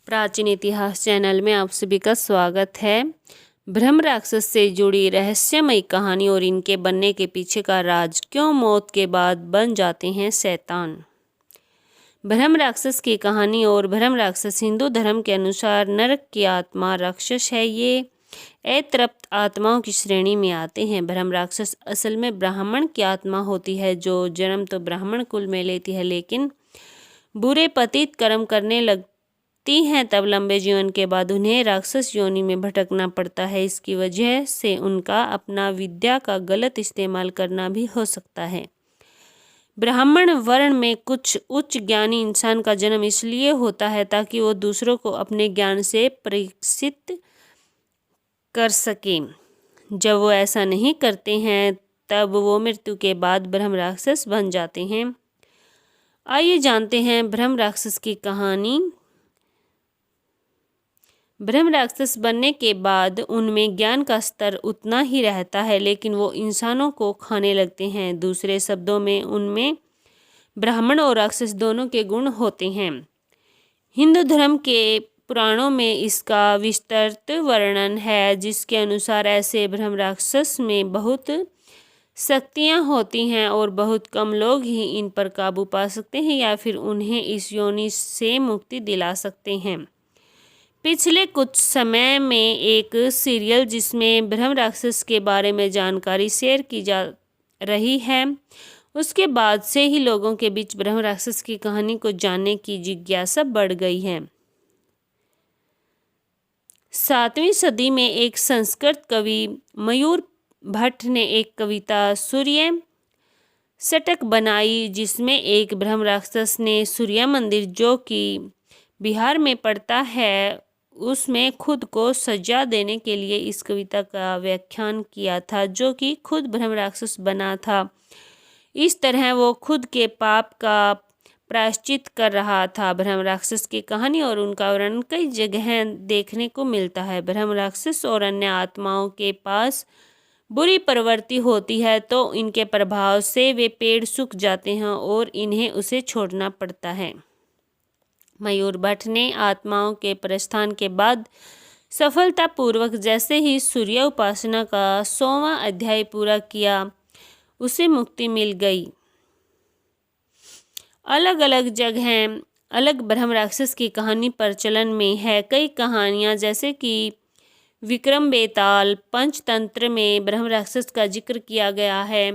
प्राचीन इतिहास चैनल में आप सभी का स्वागत है। ब्रह्म राक्षस से जुड़ी रहस्यमयी कहानी और इनके बनने के पीछे का राज, क्यों मौत के बाद बन जाते हैं शैतान। ब्रह्म राक्षस की कहानी और ब्रह्म राक्षस हिंदू धर्म के अनुसार नरक की आत्मा राक्षस है। ये अतृप्त आत्माओं की श्रेणी में आते हैं। ब्रह्म राक्षस असल में ब्राह्मण की आत्मा होती है जो जन्म तो ब्राह्मण कुल में लेती है, लेकिन बुरे पतित कर्म करने लगती हैं। तब लंबे जीवन के बाद उन्हें राक्षस योनि में भटकना पड़ता है। इसकी वजह से उनका अपना विद्या का गलत इस्तेमाल करना भी हो सकता है। ब्राह्मण वर्ण में कुछ उच्च ज्ञानी इंसान का जन्म इसलिए होता है ताकि वो दूसरों को अपने ज्ञान से परीक्षित कर सके। जब वो ऐसा नहीं करते हैं तब वो मृत्यु के बाद ब्रह्म राक्षस बन जाते हैं। आइए जानते हैं ब्रह्म राक्षस की कहानी। ब्रह्म राक्षस बनने के बाद उनमें ज्ञान का स्तर उतना ही रहता है, लेकिन वो इंसानों को खाने लगते हैं। दूसरे शब्दों में उनमें ब्राह्मण और राक्षस दोनों के गुण होते हैं। हिंदू धर्म के पुराणों में इसका विस्तृत वर्णन है, जिसके अनुसार ऐसे ब्रह्म राक्षस में बहुत शक्तियाँ होती हैं और बहुत कम लोग ही इन पर काबू पा सकते हैं या फिर उन्हें इस योनि से मुक्ति दिला सकते हैं। पिछले कुछ समय में एक सीरियल जिसमें ब्रह्म राक्षस के बारे में जानकारी शेयर की जा रही है, उसके बाद से ही लोगों के बीच ब्रह्म राक्षस की कहानी को जानने की जिज्ञासा बढ़ गई है। 7वीं सदी में एक संस्कृत कवि मयूर भट्ट ने एक कविता सूर्य षटक बनाई, जिसमें एक ब्रह्म राक्षस ने सूर्य मंदिर, जो कि बिहार में पड़ता है, उसमें खुद को सजा देने के लिए इस कविता का व्याख्यान किया था, जो कि खुद ब्रह्म राक्षस बना था। इस तरह वो खुद के पाप का प्रायश्चित कर रहा था। ब्रह्म राक्षस की कहानी और उनका वर्णन कई जगह देखने को मिलता है। ब्रह्म राक्षस और अन्य आत्माओं के पास बुरी प्रवृत्ति होती है तो इनके प्रभाव से वे पेड़ सूख जाते हैं और इन्हें उसे छोड़ना पड़ता है। मयूर भट्ट ने आत्माओं के प्रस्थान के बाद सफलतापूर्वक जैसे ही सूर्य उपासना का 100वां अध्याय पूरा किया, उसे मुक्ति मिल गई। अलग अलग जगह अलग ब्रह्म राक्षस की कहानी प्रचलन में है। कई कहानियाँ जैसे कि विक्रम बेताल पंचतंत्र में ब्रह्म राक्षस का जिक्र किया गया है।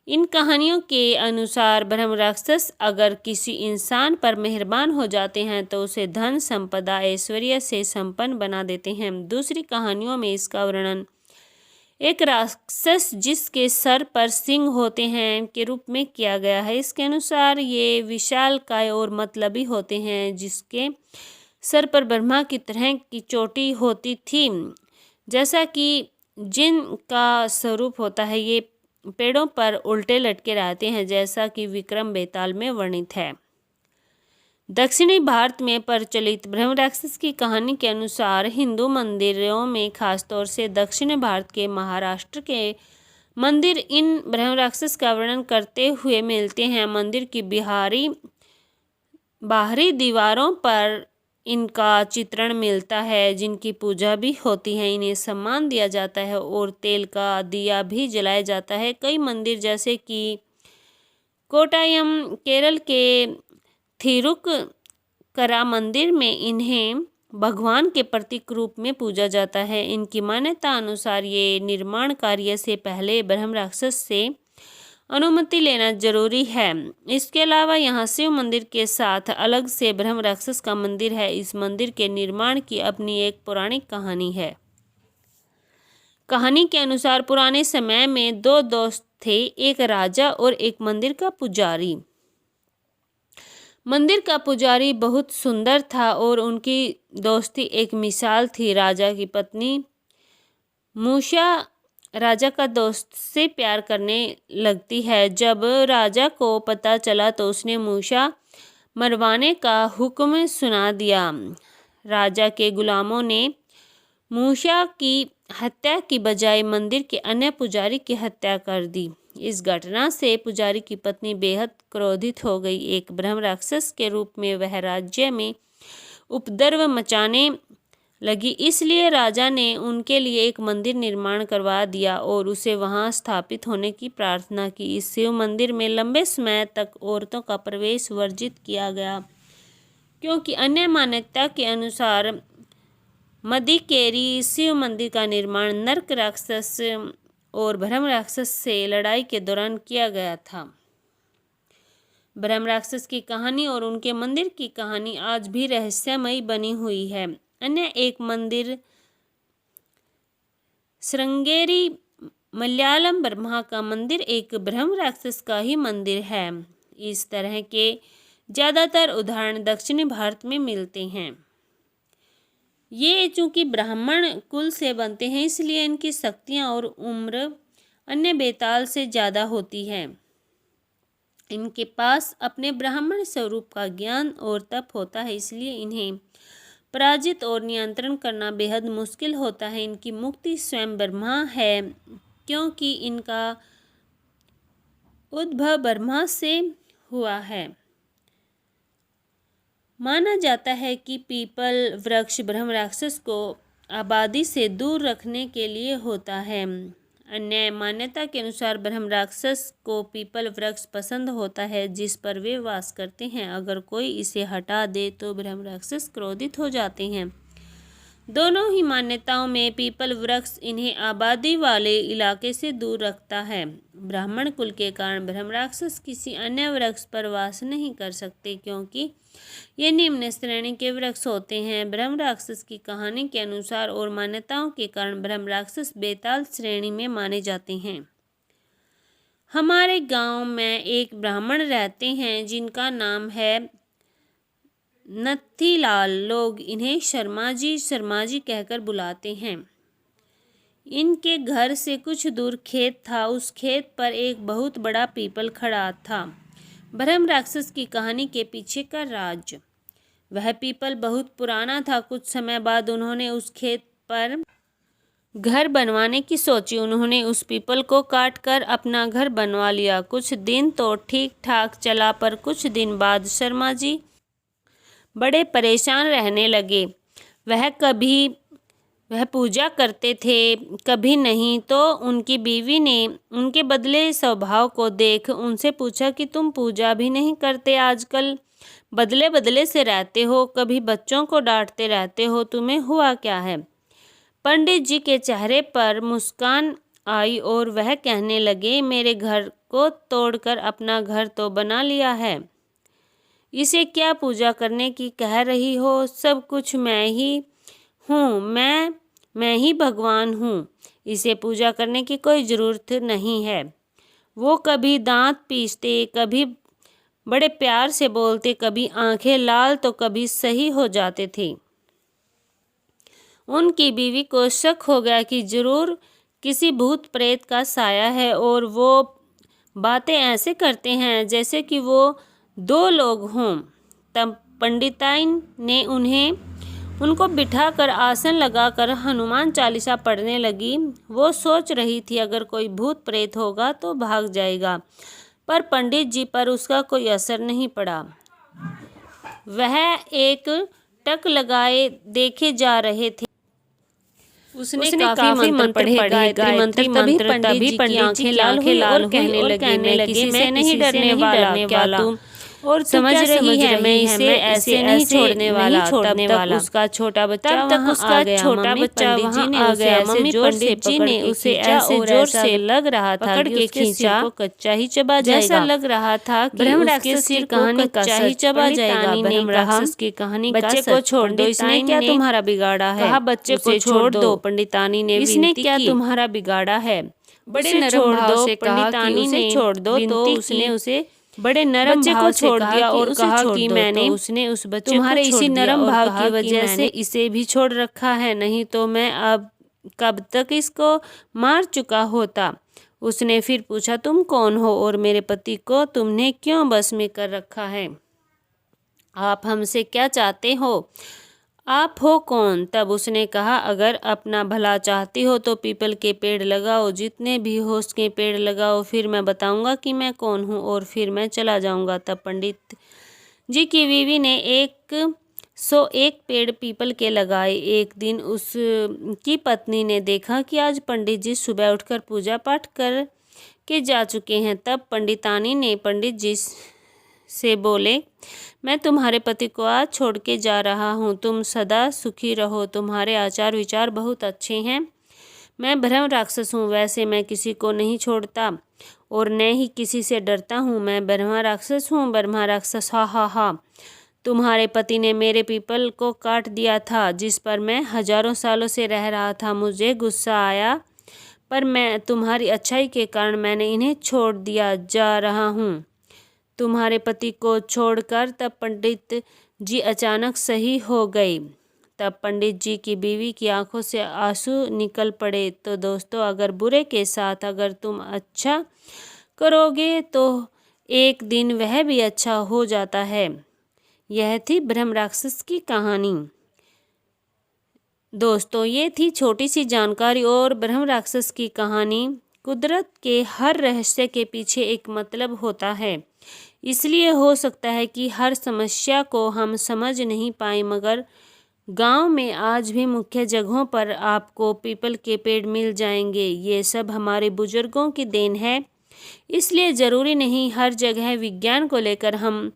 इन कहानियों के अनुसार ब्रह्म राक्षस अगर किसी इंसान पर मेहरबान हो जाते हैं तो उसे धन संपदा ऐश्वर्य से संपन्न बना देते हैं। दूसरी कहानियों में इसका वर्णन एक राक्षस जिसके सर पर सिंग होते हैं के रूप में किया गया है। इसके अनुसार ये विशालकाय और मतलबी होते हैं, जिसके सर पर ब्रह्मा की तरह की चोटी होती थी। जैसा कि जिनका स्वरूप होता है, ये पेड़ों पर उल्टे लटके रहते हैं, जैसा कि विक्रम बेताल में वर्णित है। दक्षिणी भारत में प्रचलित ब्रह्म राक्षस की कहानी के अनुसार हिंदू मंदिरों में, खासतौर से दक्षिण भारत के महाराष्ट्र के मंदिर इन ब्रह्म राक्षस का वर्णन करते हुए मिलते हैं। मंदिर की बाहरी दीवारों पर इनका चित्रण मिलता है, जिनकी पूजा भी होती है। इन्हें सम्मान दिया जाता है और तेल का दिया भी जलाया जाता है। कई मंदिर जैसे कि कोटायम केरल के थिरुक्करा मंदिर में इन्हें भगवान के प्रतीक रूप में पूजा जाता है। इनकी मान्यता अनुसार ये निर्माण कार्य से पहले ब्रह्म राक्षस से अनुमति लेना जरूरी है। इसके अलावा यहाँ शिव मंदिर के साथ अलग से ब्रह्म राक्षस का मंदिर है। इस मंदिर के निर्माण की अपनी एक पौराणिक कहानी है। कहानी के अनुसार पुराने समय में 2 दोस्त थे, एक राजा और एक मंदिर का पुजारी। मंदिर का पुजारी बहुत सुंदर था और उनकी दोस्ती एक मिसाल थी। राजा की पत्नी मूषा राजा का दोस्त से प्यार करने लगती है। जब राजा को पता चला तो उसने मूषा मरवाने का हुक्म सुना दिया। राजा के गुलामों ने मूषा की हत्या की बजाय मंदिर के अन्य पुजारी की हत्या कर दी। इस घटना से पुजारी की पत्नी बेहद क्रोधित हो गई। एक ब्रह्म राक्षस के रूप में वह राज्य में उपद्रव मचाने लगी। इसलिए राजा ने उनके लिए एक मंदिर निर्माण करवा दिया और उसे वहां स्थापित होने की प्रार्थना की। इस शिव मंदिर में लंबे समय तक औरतों का प्रवेश वर्जित किया गया, क्योंकि अन्य मान्यता के अनुसार मदिकेरी शिव मंदिर का निर्माण नर्क राक्षस और ब्रह्म राक्षस से लड़ाई के दौरान किया गया था। ब्रह्म राक्षस की कहानी और उनके मंदिर की कहानी आज भी रहस्यमयी बनी हुई है। अन्य एक मंदिर श्रृंगेरी मलयालम ब्रह्मा का मंदिर एक ब्रह्म राक्षस का ही मंदिर है। इस तरह के ज़्यादातर उदाहरण दक्षिणी भारत में मिलते हैं। ये चूंकि ब्राह्मण कुल से बनते हैं, इसलिए इनकी शक्तियाँ और उम्र अन्य बेताल से ज़्यादा होती है। इनके पास अपने ब्राह्मण स्वरूप का ज्ञान और तप होता है, इसलिए इन्हें पराजित और नियंत्रण करना बेहद मुश्किल होता है। इनकी मुक्ति स्वयं ब्रह्मा है, क्योंकि इनका उद्भव ब्रह्मा से हुआ है। माना जाता है कि पीपल वृक्ष ब्रह्म राक्षस को आबादी से दूर रखने के लिए होता है। अन्य मान्यता के अनुसार ब्रह्म राक्षस को पीपल वृक्ष पसंद होता है जिस पर वे वास करते हैं। अगर कोई इसे हटा दे तो ब्रह्म राक्षस क्रोधित हो जाते हैं। दोनों ही मान्यताओं में पीपल वृक्ष इन्हें आबादी वाले इलाके से दूर रखता है। ब्राह्मण कुल के कारण ब्रह्म राक्षस किसी अन्य वृक्ष पर वास नहीं कर सकते, क्योंकि ये निम्न श्रेणी के वृक्ष होते हैं। ब्रह्म राक्षस की कहानी के अनुसार और मान्यताओं के कारण ब्रह्म राक्षस बेताल श्रेणी में माने जाते हैं। हमारे गांव में एक ब्राह्मण रहते हैं जिनका नाम है नत्थीलाल। लोग इन्हें शर्मा जी कहकर बुलाते हैं। इनके घर से कुछ दूर खेत था। उस खेत पर एक बहुत बड़ा पीपल खड़ा था। ब्रह्म राक्षस की कहानी के पीछे का राज। वह पीपल बहुत पुराना था। कुछ समय बाद उन्होंने उस खेत पर घर बनवाने की सोची। उन्होंने उस पीपल को काट कर अपना घर बनवा लिया। कुछ दिन तो ठीक ठाक चला, पर कुछ दिन बाद शर्मा जी बड़े परेशान रहने लगे। वह पूजा करते थे, कभी नहीं। तो उनकी बीवी ने उनके बदले स्वभाव को देख उनसे पूछा कि तुम पूजा भी नहीं करते, आजकल बदले बदले से रहते हो, कभी बच्चों को डांटते रहते हो, तुम्हें हुआ क्या है? पंडित जी के चेहरे पर मुस्कान आई और वह कहने लगे, मेरे घर को तोड़कर अपना घर तो बना लिया है, इसे क्या पूजा करने की कह रही हो? सब कुछ मैं ही हूँ, मैं ही भगवान हूँ, इसे पूजा करने की कोई ज़रूरत नहीं है। वो कभी दांत पीसते, कभी बड़े प्यार से बोलते, कभी आंखें लाल तो कभी सही हो जाते थे। उनकी बीवी को शक हो गया कि जरूर किसी भूत प्रेत का साया है और वो बातें ऐसे करते हैं जैसे कि वो दो लोग हों। तब पंडिताइन ने उनको बिठाकर आसन लगाकर हनुमान चालीसा पढ़ने लगी। वो सोच रही थी अगर कोई भूत प्रेत होगा तो भाग जाएगा, पर पंडित जी पर उसका कोई असर नहीं पड़ा। वह एक टक लगाए देखे जा रहे थे। उसने काफी मंत्र पढ़े, गायत्री मंत्र, तभी पंडित जी की आंखें लाल हुई और कहने लगे, मैं किसी से नहीं डरने वाला, क्या तुम और समझ रही है मैं इसे ऐसे नहीं छोड़ने वाला। तब उसका छोटा बच्चा वहां आ गया। मम्मी पंडित जी ने उसे ऐसे जोर से लग रहा था पकड़ के खींचा को कच्चा ही चबा जाएगा। जैसा लग रहा था कि ब्रह्म राक्षस की कहानी कच्चा ही चबा जाएगा। ब्रह्म राक्षस की कहानी बच्चे को छोड़ दो, इसने क्या तुम्हारा बिगाड़ा है? कहा बच्चे को छोड़ दो। पंडितानी ने इसने क्या तुम्हारा बिगाड़ा है? बड़े नरम भाव से पंडितानी ने छोड़ दो, तो उसने उसे बड़े नरम बच्चे को छोड़ दिया और कहा कि मैंने उसने उस बच्चे तुम्हारे इसी नरम भाव की वजह से इसे भी छोड़ रखा है, नहीं तो मैं अब कब तक इसको मार चुका होता। उसने फिर पूछा, तुम कौन हो और मेरे पति को तुमने क्यों बस में कर रखा है? आप हमसे क्या चाहते हो? आप हो कौन? तब उसने कहा, अगर अपना भला चाहती हो तो पीपल के पेड़ लगाओ, जितने भी हो उसके पेड़ लगाओ, फिर मैं बताऊंगा कि मैं कौन हूँ और फिर मैं चला जाऊंगा। तब पंडित जी की बीवी ने एक सो एक पेड़ पीपल के लगाए। एक दिन उसकी पत्नी ने देखा कि आज पंडित जी सुबह उठकर पूजा पाठ कर के जा चुके हैं। तब पंडितानी ने पंडित जी से बोले, मैं तुम्हारे पति को आज छोड़ के जा रहा हूँ, तुम सदा सुखी रहो, तुम्हारे आचार विचार बहुत अच्छे हैं। मैं ब्रह्म राक्षस हूँ, वैसे मैं किसी को नहीं छोड़ता और न ही किसी से डरता हूँ। मैं ब्रह्मा राक्षस हूँ, ब्रह्मा राक्षस, हा हा हा। तुम्हारे पति ने मेरे पीपल को काट दिया था जिस पर मैं हजारों सालों से रह रहा था। मुझे गुस्सा आया, पर मैं तुम्हारी अच्छाई के कारण मैंने इन्हें छोड़ दिया जा रहा हूँ। तुम्हारे पति को छोड़कर तब पंडित जी अचानक सही हो गई। तब पंडित जी की बीवी की आंखों से आंसू निकल पड़े। तो दोस्तों, अगर बुरे के साथ अगर तुम अच्छा करोगे तो एक दिन वह भी अच्छा हो जाता है। यह थी ब्रह्म राक्षस की कहानी। दोस्तों, ये थी छोटी सी जानकारी और ब्रह्म राक्षस की कहानी। कुदरत के हर रहस्य के पीछे एक मतलब होता है, इसलिए हो सकता है कि हर समस्या को हम समझ नहीं पाए, मगर गांव में आज भी मुख्य जगहों पर आपको पीपल के पेड़ मिल जाएंगे। ये सब हमारे बुजुर्गों की देन है, इसलिए ज़रूरी नहीं हर जगह विज्ञान को लेकर हम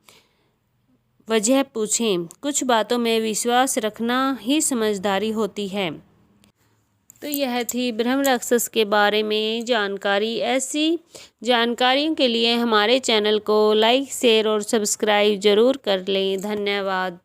वजह पूछें। कुछ बातों में विश्वास रखना ही समझदारी होती है। तो यह थी ब्रह्म राक्षस के बारे में जानकारी। ऐसी जानकारियों के लिए हमारे चैनल को लाइक, शेयर और सब्सक्राइब ज़रूर कर लें। धन्यवाद।